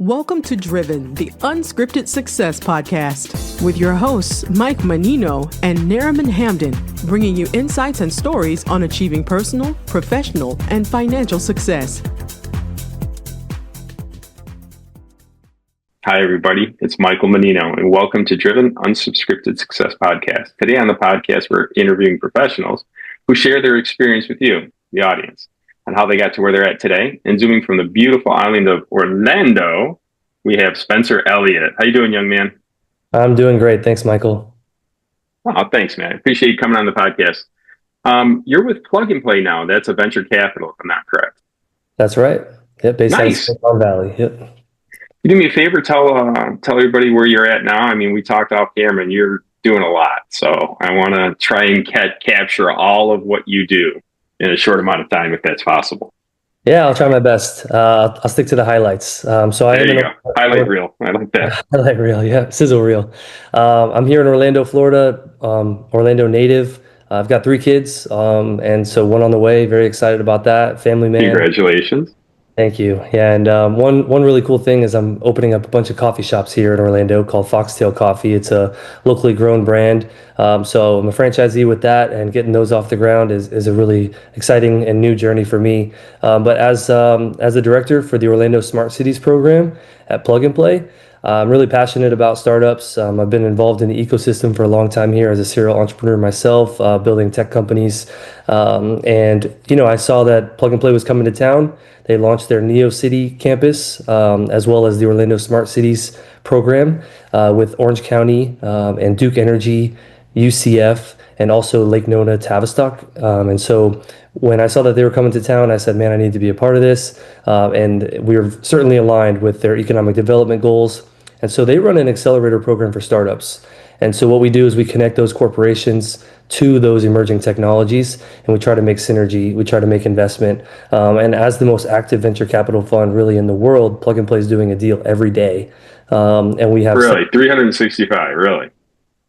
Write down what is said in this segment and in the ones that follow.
Welcome to Driven, the Unscripted Success podcast, with your hosts, Mike Menino and Nariman Hamden, bringing you insights and stories on achieving personal, professional, and financial success. Hi, everybody. It's Michael Menino, and welcome to Driven Unscripted Success podcast. Today on the podcast, we're interviewing professionals who share their experience with you, the audience, on how they got to where they're at today. And zooming from the beautiful island of Orlando, we have Spencer Elliott. How you doing, young man? I'm doing great. Thanks, Michael. Oh, thanks, man. I appreciate you coming on the podcast. You're with Plug and Play now. That's a venture capital, if I'm not correct. That's right. Yep, based out of Nice. Silicon Valley. Yep. You do me a favor, tell everybody where you're at now. I mean, we talked off camera, and you're doing a lot. So I want to try and capture all of what you do in a short amount of time, if that's possible. Yeah, I'll try my best. I'll stick to the highlights. There you go. Highlight reel. I like that. Highlight reel, yeah. Sizzle reel. I'm here in Orlando, Florida, Orlando native. I've got 3 kids, and so one on the way. Very excited about that. Family man. Congratulations. Thank you. Yeah, and one really cool thing is I'm opening up a bunch of coffee shops here in Orlando called Foxtail Coffee. It's a locally grown brand. So I'm a franchisee with that, and getting those off the ground is a really exciting and new journey for me. But as the director for the Orlando Smart Cities program at Plug and Play, I'm really passionate about startups. I've been involved in the ecosystem for a long time here as a serial entrepreneur myself, building tech companies. And, I saw that Plug and Play was coming to town. They launched their Neo City campus, as well as the Orlando Smart Cities program with Orange County and Duke Energy, UCF, and also Lake Nona, Tavistock. And so when I saw that they were coming to town, I said, man, I need to be a part of this. And we were certainly aligned with their economic development goals. And so they run an accelerator program for startups. And so what we do is we connect those corporations to those emerging technologies, and we try to make synergy, we try to make investment. And as the most active venture capital fund really in the world, Plug and Play is doing a deal every day. And we have— Really? 365, really?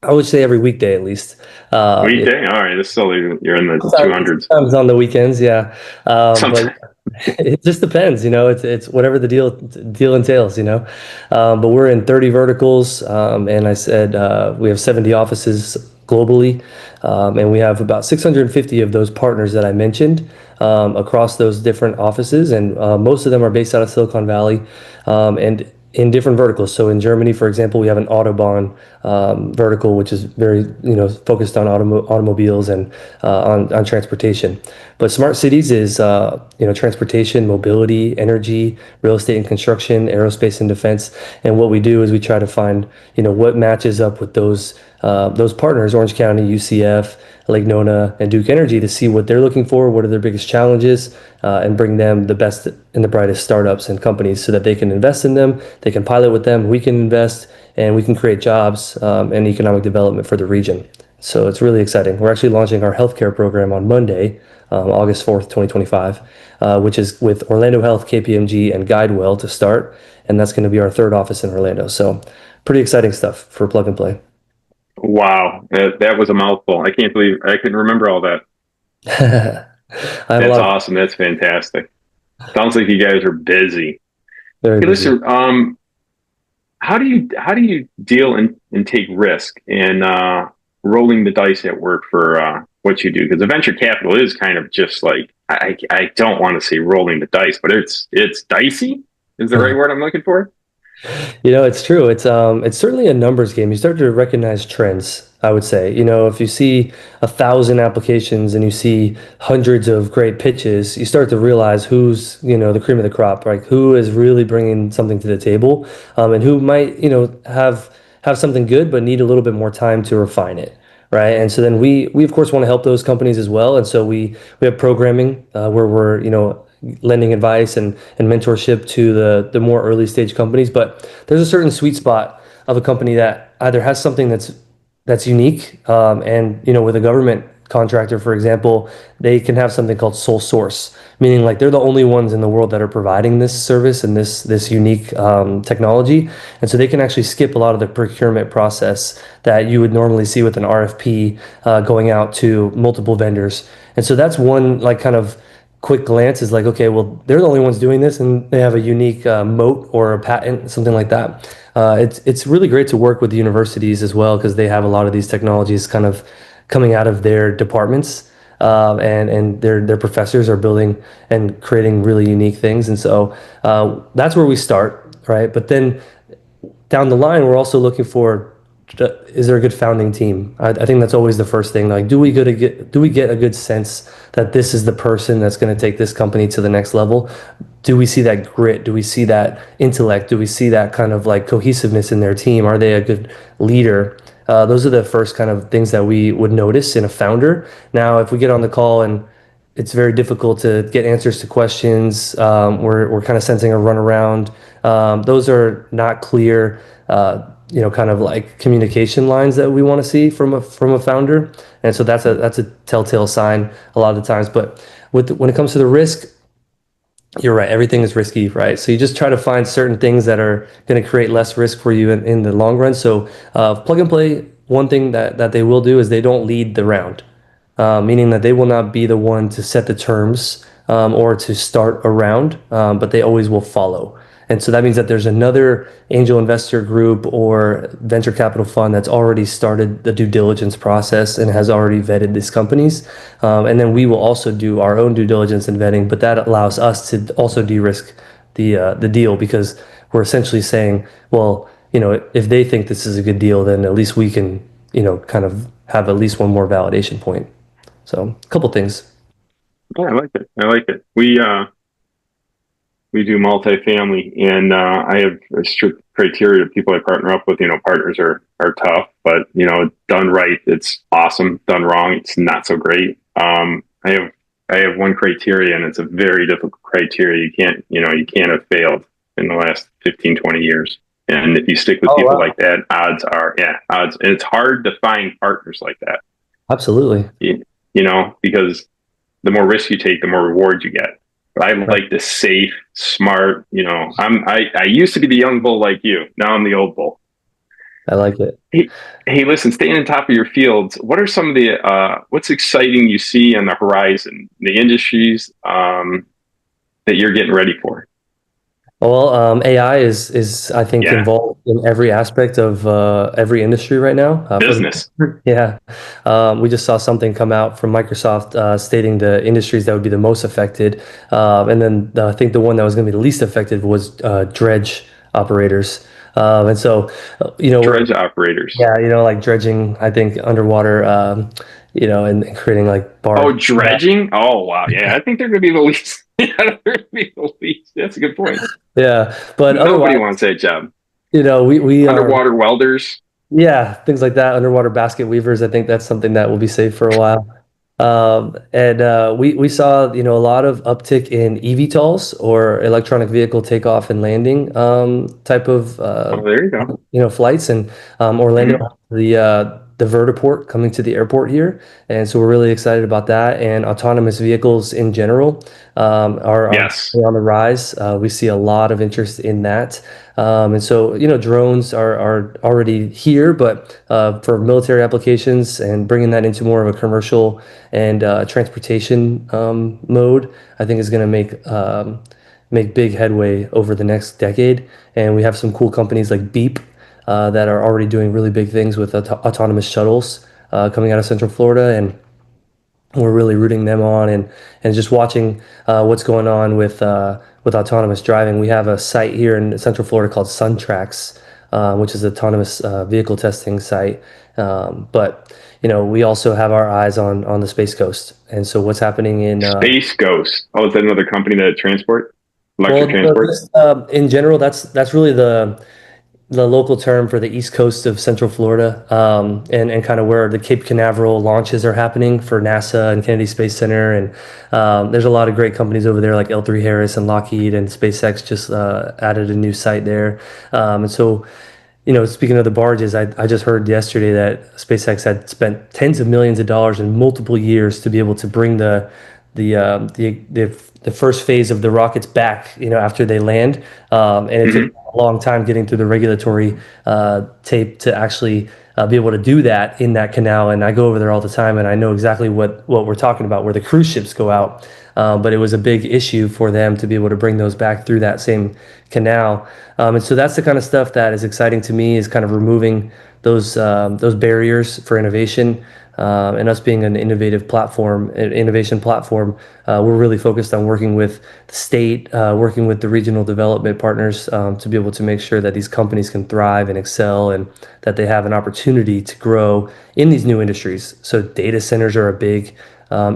I would say every weekday at least. Weekday? All right. It's still, you're in the 200s. Sometimes on the weekends, yeah. But it just depends, it's whatever the deal entails, But we're in 30 verticals, and I said we have 70 offices globally, and we have about 650 of those partners that I mentioned across those different offices, and most of them are based out of Silicon Valley, and in different verticals. So in Germany, for example, we have an Autobahn vertical, which is very, focused on automobiles and on transportation. But smart cities is, transportation, mobility, energy, real estate and construction, aerospace and defense. And what we do is we try to find, what matches up with those partners, Orange County, UCF, Lake Nona, and Duke Energy, to see what they're looking for, what are their biggest challenges, and bring them the best and the brightest startups and companies so that they can invest in them, they can pilot with them, we can invest, and we can create jobs and economic development for the region. So it's really exciting. We're actually launching our healthcare program on Monday, August 4th, 2025, which is with Orlando Health, KPMG, and GuideWell to start, and that's going to be our 3rd office in Orlando. So pretty exciting stuff for Plug and Play. Wow, that was a mouthful. I can't believe I couldn't remember all that. That's awesome. That's fantastic. Sounds like you guys are busy. Very busy. Listen, how do you deal and take risk in rolling the dice at work for what you do? Because the venture capital is kind of just like, I don't want to say rolling the dice, but it's dicey is the right word I'm looking for. It's true. It's certainly a numbers game. You start to recognize trends, I would say. If you see 1,000 applications and you see hundreds of great pitches, you start to realize who's, the cream of the crop, right? Who is really bringing something to the table, and who might, have something good, but need a little bit more time to refine it. Right. And so then we of course want to help those companies as well. And so we have programming where we're, lending advice and mentorship to the more early stage companies. But there's a certain sweet spot of a company that either has something that's unique, and, with a government contractor, for example, they can have something called sole source, meaning like they're the only ones in the world that are providing this service and this unique technology. And so they can actually skip a lot of the procurement process that you would normally see with an RFP going out to multiple vendors. And so that's one kind of quick glance is like, okay, well, they're the only ones doing this, and they have a unique moat or a patent, something like that. It's really great to work with the universities as well because they have a lot of these technologies kind of coming out of their departments, and their professors are building and creating really unique things, and so that's where we start, right? But then down the line, we're also looking for, is there a good founding team? I think that's always the first thing. Like, do we get a good sense that this is the person that's going to take this company to the next level? Do we see that grit? Do we see that intellect? Do we see that kind of like cohesiveness in their team? Are they a good leader? Those are the first kind of things that we would notice in a founder. Now, if we get on the call and it's very difficult to get answers to questions, we're kind of sensing a runaround. Those are not clear, kind of like communication lines that we want to see from a founder, and so that's a telltale sign a lot of the times. But when it comes to the risk, you're right. Everything is risky, right? So you just try to find certain things that are going to create less risk for you in the long run. So plug and play. One thing that they will do is they don't lead the round, meaning that they will not be the one to set the terms or to start a round, but they always will follow. And so that means that there's another angel investor group or venture capital fund that's already started the due diligence process and has already vetted these companies. And then we will also do our own due diligence and vetting, but that allows us to also de-risk the deal because we're essentially saying, well, if they think this is a good deal, then at least we can, kind of have at least one more validation point. So a couple things. Yeah, I like it. We do multifamily, and I have a strict criteria of people I partner up with. Partners are tough, but done right, it's awesome. Done wrong, it's not so great. I have one criteria, and it's a very difficult criteria. You can't have failed in the last 15, 20 years. And if you stick with people like that, odds. And it's hard to find partners like that. Absolutely. Because the more risk you take, the more reward you get. But I like the safe, smart. I used to be the young bull like you. Now I'm the old bull. I like it. Hey, listen, staying on top of your fields, what are some of the what's exciting you see on the horizon, the industries that you're getting ready for? Well, AI is I think involved in every aspect of every industry right now. Business. We just saw something come out from Microsoft stating the industries that would be the most affected, and then I think the one that was going to be the least affected was dredge operators. And so, dredge operators. Yeah, like dredging. I think underwater. And creating like bars. Oh, dredging. Yeah. Oh, wow. Yeah, I think they're going to be the least. That's a good point. Yeah, but nobody wants that job. We underwater welders. Yeah, things like that. Underwater basket weavers. I think that's something that will be safe for a while. And we saw a lot of uptick in eVTOLs or electronic vehicle takeoff and landing type of there you go. Flights, and Orlando, the vertiport coming to the airport here, and so we're really excited about that. And autonomous vehicles in general are on the rise. We see a lot of interest in that, and so drones are already here, but for military applications and bringing that into more of a commercial and transportation mode, I think is going to make big headway over the next decade. And we have some cool companies like Beep that are already doing really big things with autonomous shuttles coming out of Central Florida, and we're really rooting them on and just watching what's going on with autonomous driving. We have a site here in Central Florida called SunTrax, which is an autonomous vehicle testing site. But we also have our eyes on the Space Coast, and so what's happening in Space Coast? Oh, is that another company that transport electric transport? In general, that's really the local term for the East Coast of Central Florida, and kind of where the Cape Canaveral launches are happening for NASA and Kennedy Space Center. And there's a lot of great companies over there like L3 Harris and Lockheed, and SpaceX just added a new site there. And so, speaking of the barges, I just heard yesterday that SpaceX had spent tens of millions of dollars in multiple years to be able to bring the first phase of the rockets back, after they land, and it took a long time getting through the regulatory tape to actually be able to do that in that canal. And I go over there all the time, and I know exactly what we're talking about, where the cruise ships go out. but it was a big issue for them to be able to bring those back through that same canal. And so that's the kind of stuff that is exciting to me, is kind of removing those barriers for innovation. And us being an innovation platform, we're really focused on working with the state, working with the regional development partners, to be able to make sure that these companies can thrive and excel, and that they have an opportunity to grow in these new industries. So data centers are a big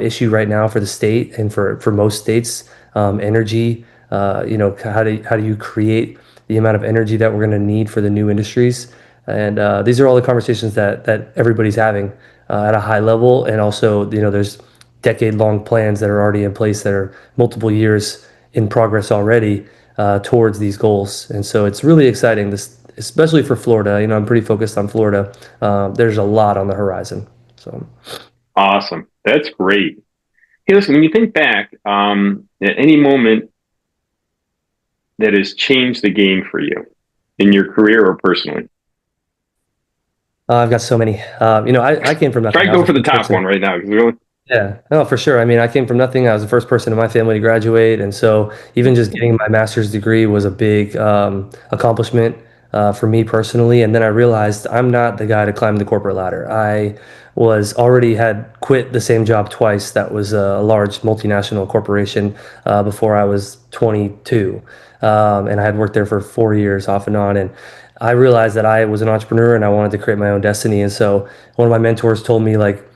issue right now for the state and for most states. Energy, how do you create the amount of energy that we're going to need for the new industries? And these are all the conversations that everybody's having at a high level. And also, there's decade-long plans that are already in place that are multiple years in progress already towards these goals. And so it's really exciting, especially for Florida. I'm pretty focused on Florida. There's a lot on the horizon. So awesome. That's great. Hey, listen, when you think back, at any moment that has changed the game for you in your career or personally? I've got so many. I came from nothing. Try to go for the top one right now. Yeah, no, for sure. I mean, I came from nothing. I was the first person in my family to graduate. And so even just getting my master's degree was a big accomplishment for me personally. And then I realized I'm not the guy to climb the corporate ladder. I had quit the same job twice. That was a large multinational corporation before I was 22. And I had worked there for 4 years off and on. And I realized that I was an entrepreneur and I wanted to create my own destiny. And so one of my mentors told me, like,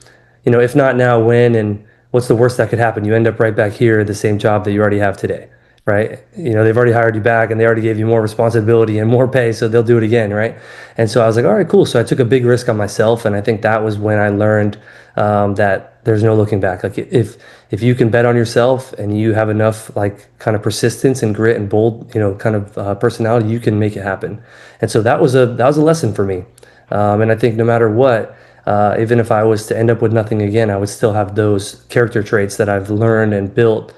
if not now, when, and what's the worst that could happen? You end up right back here at the same job that you already have today, right? They've already hired you back and they already gave you more responsibility and more pay, so they'll do it again, right? And so I was like, all right, cool. So I took a big risk on myself, and I think that was when I learned that there's no looking back. Like if you can bet on yourself and you have enough like kind of persistence and grit and bold, kind of personality, you can make it happen. And so that was a lesson for me. And I think no matter what, even if I was to end up with nothing again, I would still have those character traits that I've learned and built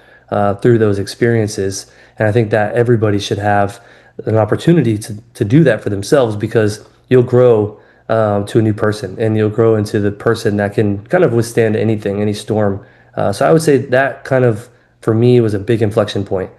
through those experiences. And I think that everybody should have an opportunity to do that for themselves, because you'll grow to a new person, and you'll grow into the person that can kind of withstand anything, any storm. So I would say that kind of, for me, was a big inflection point,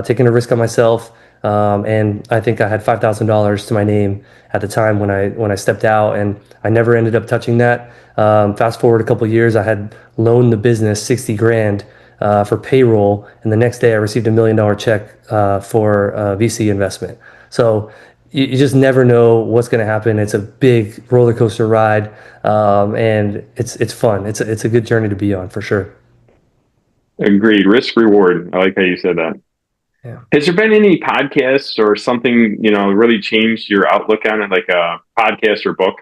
taking a risk on myself. And I think I had $5,000 to my name at the time when I stepped out, and I never ended up touching that. Fast forward a couple of years, I had loaned the business 60 grand for payroll, and the next day I received $1 million check for VC investment. So you just never know what's going to happen. It's a big roller coaster ride, and it's fun. It's a good journey to be on, for sure. Agreed. Risk reward. I like how you said that. Yeah. Has there been any podcasts or something, really changed your outlook on it, like a podcast or book?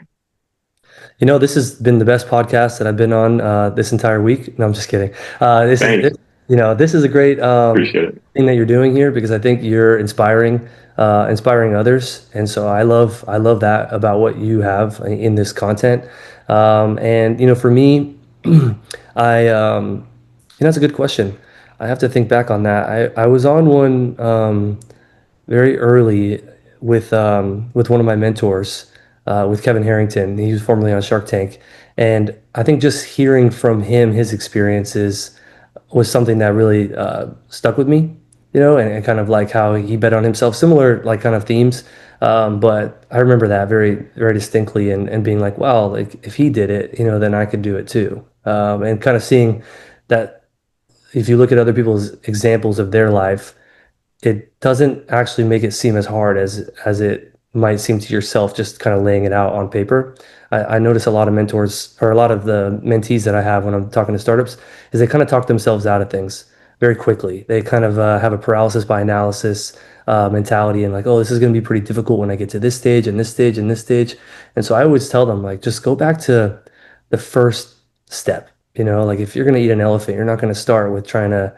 This has been the best podcast that I've been on this entire week. No, I'm just kidding. This is a great thing that you're doing here, because I think you're inspiring others. And so I love that about what you have in this content. And, for me, that's a good question. I have to think back on that. I was on one very early with one of my mentors, with Kevin Harrington. He was formerly on Shark Tank, and I think just hearing from him his experiences was something that really stuck with me. And kind of like how he bet on himself, similar like kind of themes. But I remember that very, very distinctly, and being like, wow, like if he did it, then I could do it too. And kind of seeing that if you look at other people's examples of their life, it doesn't actually make it seem as hard as it might seem to yourself, just kind of laying it out on paper. I notice a lot of mentors, or a lot of the mentees that I have when I'm talking to startups, is they kind of talk themselves out of things very quickly. They kind of have a paralysis by analysis mentality, and like, oh, this is going to be pretty difficult when I get to this stage and this stage and this stage. And so I always tell them, like, just go back to the first step. Like if you're going to eat an elephant, you're not going to start with trying to,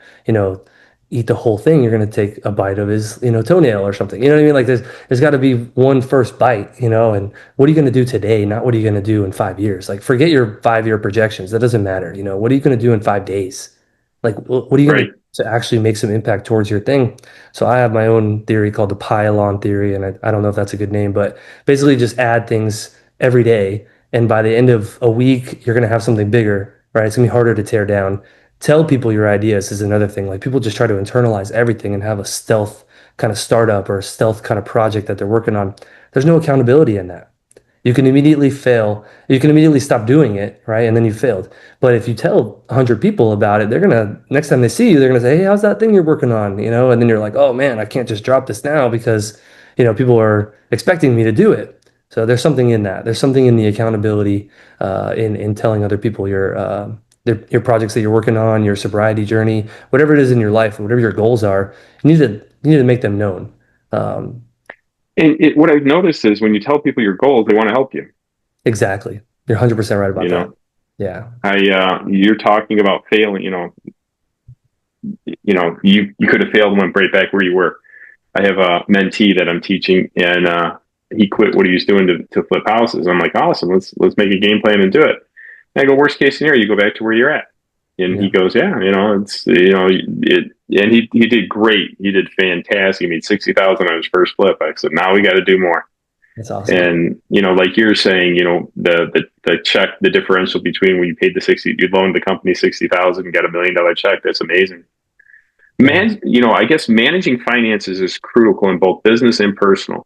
eat the whole thing. You're going to take a bite of his, toenail or something. You know what I mean? Like there's got to be one first bite, and what are you going to do today? Not what are you going to do in 5 years? Like forget your 5-year projections. That doesn't matter. What are you going to do in 5 days? Like, what are you going to do to actually make some impact towards your thing? So I have my own theory called the pile-on theory, and I don't know if that's a good name, but basically just add things every day. And by the end of a week, you're going to have something bigger, right? It's going to be harder to tear down. tell people your ideas is another thing. Like people just try to internalize everything and have a stealth kind of startup or a stealth kind of project that they're working on. There's no accountability in that. You can immediately fail. You can immediately stop doing it, right? And then you failed. But if you tell 100 people about it, they're gonna, next time they see you, they're gonna say, "Hey, how's that thing you're working on?" And then you're like, "Oh man, I can't just drop this now because, people are expecting me to do it." So there's something in that. There's something in the accountability, in telling other people your projects that you're working on, your sobriety journey, whatever it is in your life, whatever your goals are. You need to make them known. Um, What I've noticed is when you tell people your goals, they want to help you. exactly. You're 100% right about You that. know, Yeah. you're talking about failing. You could have failed and went right back where you were. I have a mentee that I'm teaching, and he quit what he was doing to flip houses. I'm like, awesome, let's make a game plan and do it. And I go, worst case scenario, you go back to where you're at. And Yeah. he goes, yeah, and he did great. He did fantastic. He made 60,000 on his first flip. I said, now we got to do more. That's awesome. And like you're saying, the check, the differential between when you paid you loaned the company 60,000 and got $1 million check. That's amazing. I guess managing finances is critical in both business and personal.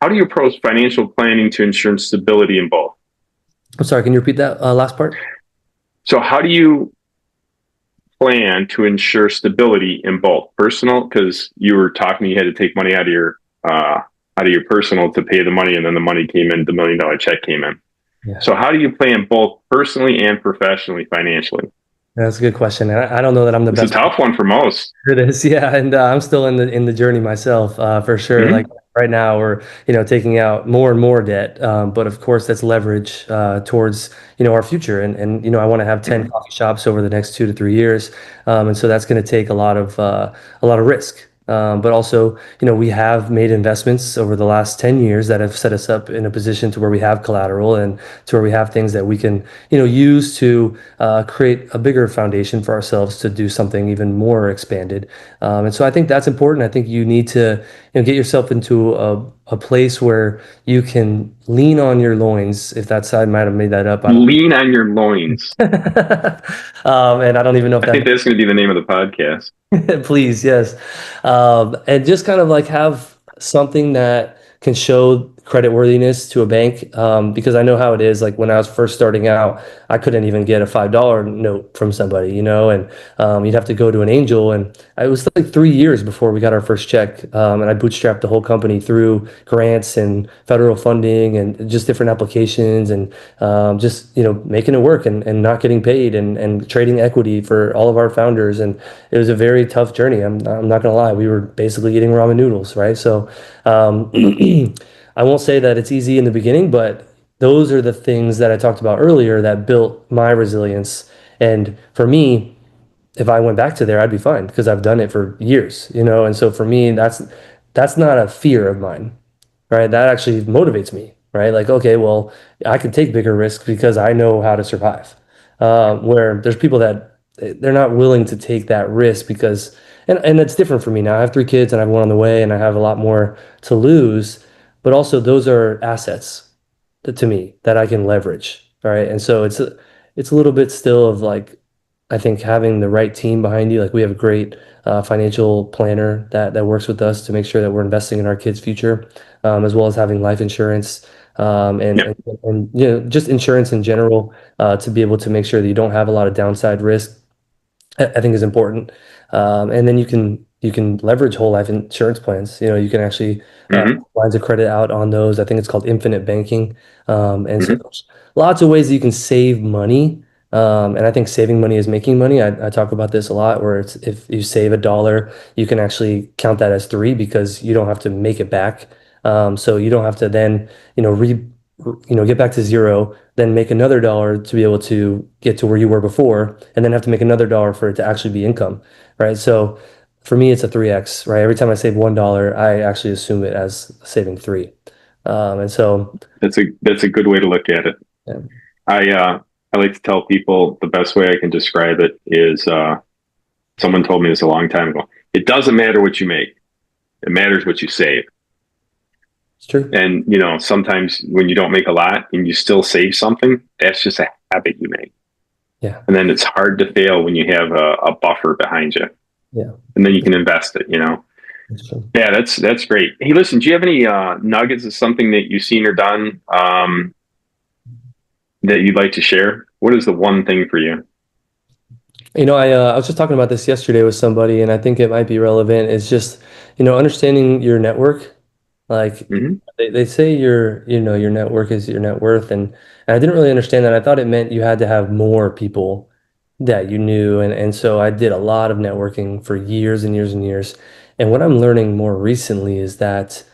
How do you approach financial planning to ensure stability in both? I'm sorry, can you repeat that last part? So how do you plan to ensure stability in both personal? Because you were talking, you had to take money out of your personal to pay the money, and then the money came in, the $1 million check came in. Yeah. So how do you plan both personally and professionally financially? That's a good question. And I don't know that I'm the best. It's a tough one for most. It is, yeah. And I'm still in the journey myself, for sure. Mm-hmm. Like right now, we're taking out more and more debt, but of course that's leverage towards our future. And I want to have 10 coffee shops over the next 2 to 3 years, and so that's going to take a lot of risk. But also, we have made investments over the last 10 years that have set us up in a position to where we have collateral and to where we have things that we can, use to create a bigger foundation for ourselves to do something even more expanded. And so I think that's important. I think you need to, get yourself into a place where you can lean on your loins. If that's, I might have made that up. Lean on your loins. And I don't even know if I think that's going to be the name of the podcast. Please, yes. And just kind of like have something that can show creditworthiness to a bank, because I know how it is. Like when I was first starting out, I couldn't even get a $5 note from somebody, and you'd have to go to an angel. And it was like 3 years before we got our first check. And I bootstrapped the whole company through grants and federal funding and just different applications and just, making it work and not getting paid and trading equity for all of our founders. And it was a very tough journey. I'm not gonna lie. We were basically eating ramen noodles, right? So I won't say that it's easy in the beginning, but those are the things that I talked about earlier that built my resilience. And for me, if I went back to there, I'd be fine because I've done it for years, And so for me, that's not a fear of mine, right? That actually motivates me, right? Like, okay, well, I can take bigger risks because I know how to survive. Where there's people that they're not willing to take that risk because, and it's different for me now. I have 3 kids and I have one on the way, and I have a lot more to lose. But also, those are assets to me that I can leverage, right? And so it's a little bit still of like, I think having the right team behind you. Like we have a great financial planner that works with us to make sure that we're investing in our kids' future, as well as having life insurance, and just insurance in general, to be able to make sure that you don't have a lot of downside risk. I think is important. And then you can leverage whole life insurance plans. You can actually lines of credit out on those. I think it's called infinite banking. And so there's lots of ways that you can save money. And I think saving money is making money. I talk about this a lot, where it's if you save $1, you can actually count that as 3 because you don't have to make it back. So you don't have to then, get back to 0, then make another dollar to be able to get to where you were before, and then have to make another dollar for it to actually be income, right? So for me, it's a 3x, right? Every time I save $1, I actually assume it as saving 3. And so that's a good way to look at it. Yeah. I like to tell people the best way I can describe it is, someone told me this a long time ago. It doesn't matter what you make. It matters what you save. It's true. And, sometimes when you don't make a lot and you still save something, that's just a habit you make. Yeah. And then it's hard to fail when you have a buffer behind you. Yeah. And then you can invest it, you know? Yeah, that's great. Hey, listen, do you have any nuggets of something that you've seen or done that you'd like to share? What is the one thing for you? I was just talking about this yesterday with somebody, and I think it might be relevant. It's just, understanding your network. Like Mm-hmm. they say your network is your net worth, and I didn't really understand that. I thought it meant you had to have more people that you knew, and so I did a lot of networking for years and years and years. And what I'm learning more recently is that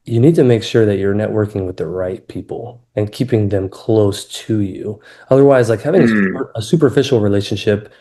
you need to make sure that you're networking with the right people and keeping them close to you. Otherwise, like having Mm, a superficial relationship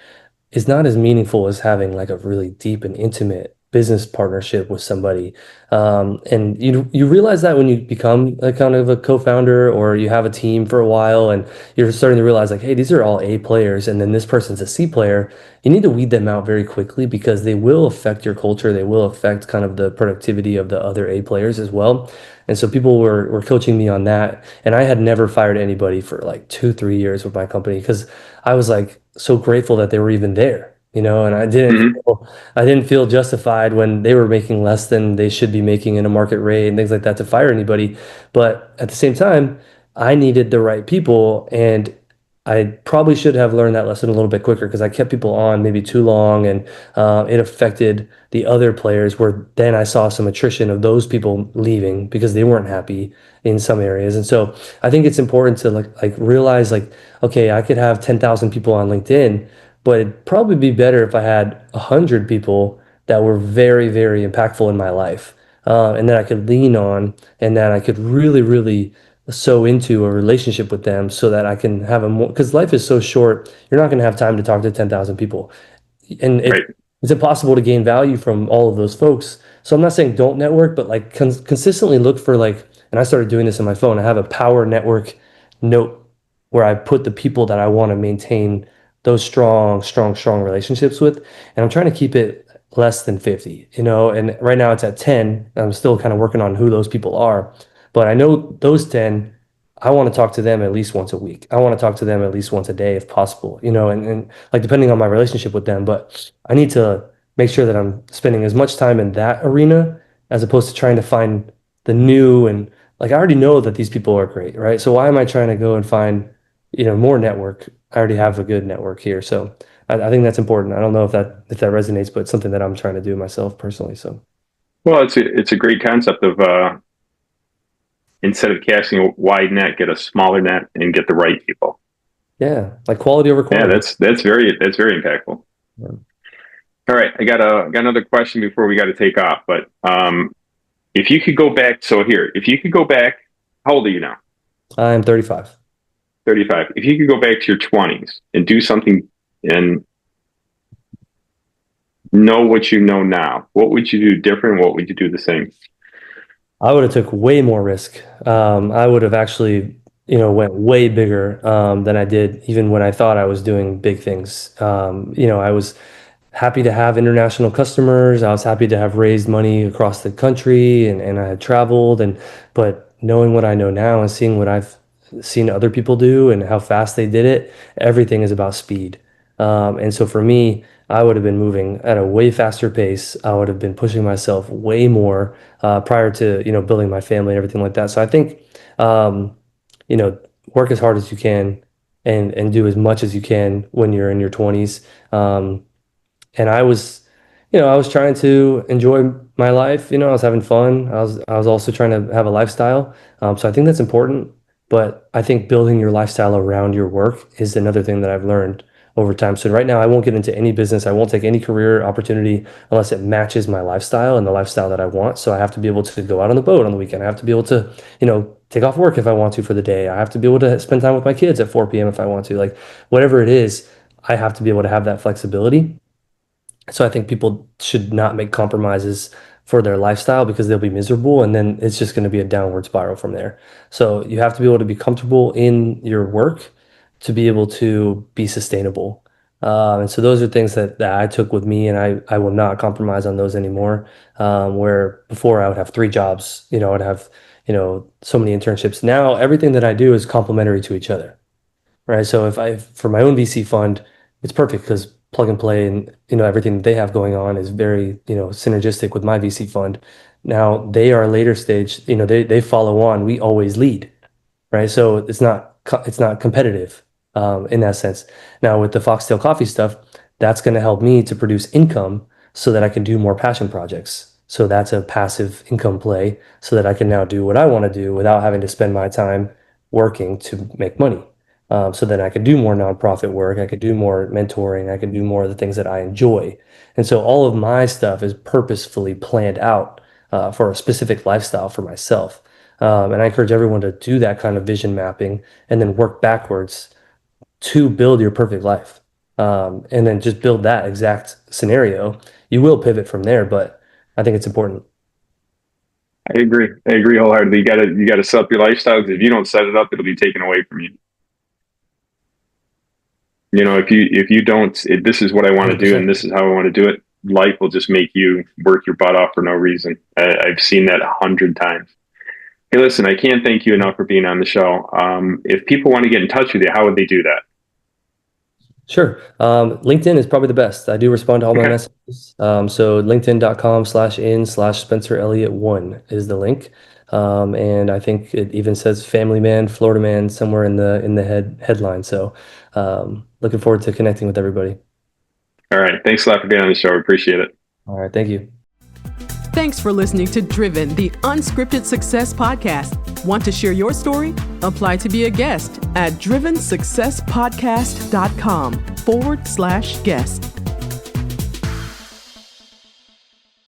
is not as meaningful as having like a really deep and intimate business partnership with somebody. And you realize that when you become a kind of a co-founder or you have a team for a while and you're starting to realize like, hey, these are all A players and then this person's a C player. You need to weed them out very quickly because they will affect your culture. They will affect kind of the productivity of the other A players as well. And so people were coaching me on that. And I had never fired anybody for like 2, 3 years with my company because I was like so grateful that they were even there, and mm-hmm. I didn't feel justified when they were making less than they should be making in a market rate and things like that to fire anybody. But at the same time, I needed the right people, and I probably should have learned that lesson a little bit quicker because I kept people on maybe too long, and it affected the other players. Where then I saw some attrition of those people leaving because they weren't happy in some areas, and so I think it's important to like realize like, okay, I could have 10,000 people on LinkedIn, but it'd probably be better if I had 100 people that were very, very impactful in my life, and that I could lean on, and that I could really, really so into a relationship with them so that I can have a more, because life is so short, you're not going to have time to talk to 10,000 people. And Right. it's impossible to gain value from all of those folks. So I'm not saying don't network, but like consistently look for like, and I started doing this in my phone. I have a power network note where I put the people that I want to maintain those strong, strong, strong relationships with. And I'm trying to keep it less than 50, and right now it's at 10. I'm still kind of working on who those people are. But I know those 10, I want to talk to them at least once a week. I want to talk to them at least once a day if possible, and like depending on my relationship with them. But I need to make sure that I'm spending as much time in that arena as opposed to trying to find the new and like I already know that these people are great, right? So why am I trying to go and find, more network? I already have a good network here. So I think that's important. I don't know if that resonates, but it's something that I'm trying to do myself personally. So Well, it's a great concept of instead of casting a wide net, get a smaller net and get the right people. yeah, like quality over Yeah, quantity. that's very impactful. Yeah. All right, I got another question before we got to take off. But if you could go back, so here, if you could go back, how old are you now? I'm 35. 35. If you could go back to your 20s and do something and know what you know now, what would you do different? What would you do the same? I would have took way more risk. I would have actually, went way bigger than I did, even when I thought I was doing big things. I was happy to have international customers. I was happy to have raised money across the country, and I had traveled. But knowing what I know now and seeing what I've seen other people do and how fast they did it, everything is about speed. And so for me, I would have been moving at a way faster pace. I would have been pushing myself way more prior to building my family and everything like that. So I think um, you know work as hard as you can and do as much as you can when you're in your 20s. And I was trying to enjoy my life. I was having fun. I was also trying to have a lifestyle. So I think that's important. But I think building your lifestyle around your work is another thing that I've learned over time. So right now, I won't get into any business. I won't take any career opportunity unless it matches my lifestyle and the lifestyle that I want. So I have to be able to go out on the boat on the weekend. I have to be able to, take off work if I want to for the day. I have to be able to spend time with my kids at 4 p.m. if I want to. Like whatever it is, I have to be able to have that flexibility. So I think people should not make compromises for their lifestyle because they'll be miserable and then it's just going to be a downward spiral from there. So you have to be able to be comfortable in your work to be able to be sustainable. And so those are things that I took with me and I will not compromise on those anymore. Where before I would have 3 jobs, I'd have, so many internships. Now everything that I do is complementary to each other. right? So for my own VC fund, it's perfect because plug and play and, everything that they have going on is very, synergistic with my VC fund. Now they are later stage, they follow on. We always lead, right? So it's not competitive in that sense. Now with the Foxtail Coffee stuff, that's going to help me to produce income so that I can do more passion projects. So that's a passive income play so that I can now do what I want to do without having to spend my time working to make money. So then I could do more nonprofit work, I could do more mentoring, I could do more of the things that I enjoy. And so all of my stuff is purposefully planned out for a specific lifestyle for myself. And I encourage everyone to do that kind of vision mapping and then work backwards to build your perfect life. And then just build that exact scenario. You will pivot from there, but I think it's important. I agree. I agree wholeheartedly. You gotta set up your lifestyle, because if you don't set it up, it'll be taken away from you. If you don't, this is what I want to do 100%. and this is how I want to do it, life will just make you work your butt off for no reason. I've seen that 100 times. Hey, listen, I can't thank you enough for being on the show. If people want to get in touch with you, how would they do that? Sure. LinkedIn is probably the best. I do respond to all my messages. So linkedin.com/in/Spencer Elliott 1 is the link. And I think it even says Family Man, Florida Man somewhere in the headline. So looking forward to connecting with everybody. All right. Thanks a lot for being on the show. I appreciate it. All right. Thank you. Thanks for listening to Driven, the Unscripted Success Podcast. Want to share your story? Apply to be a guest at drivensuccesspodcast.com/guest.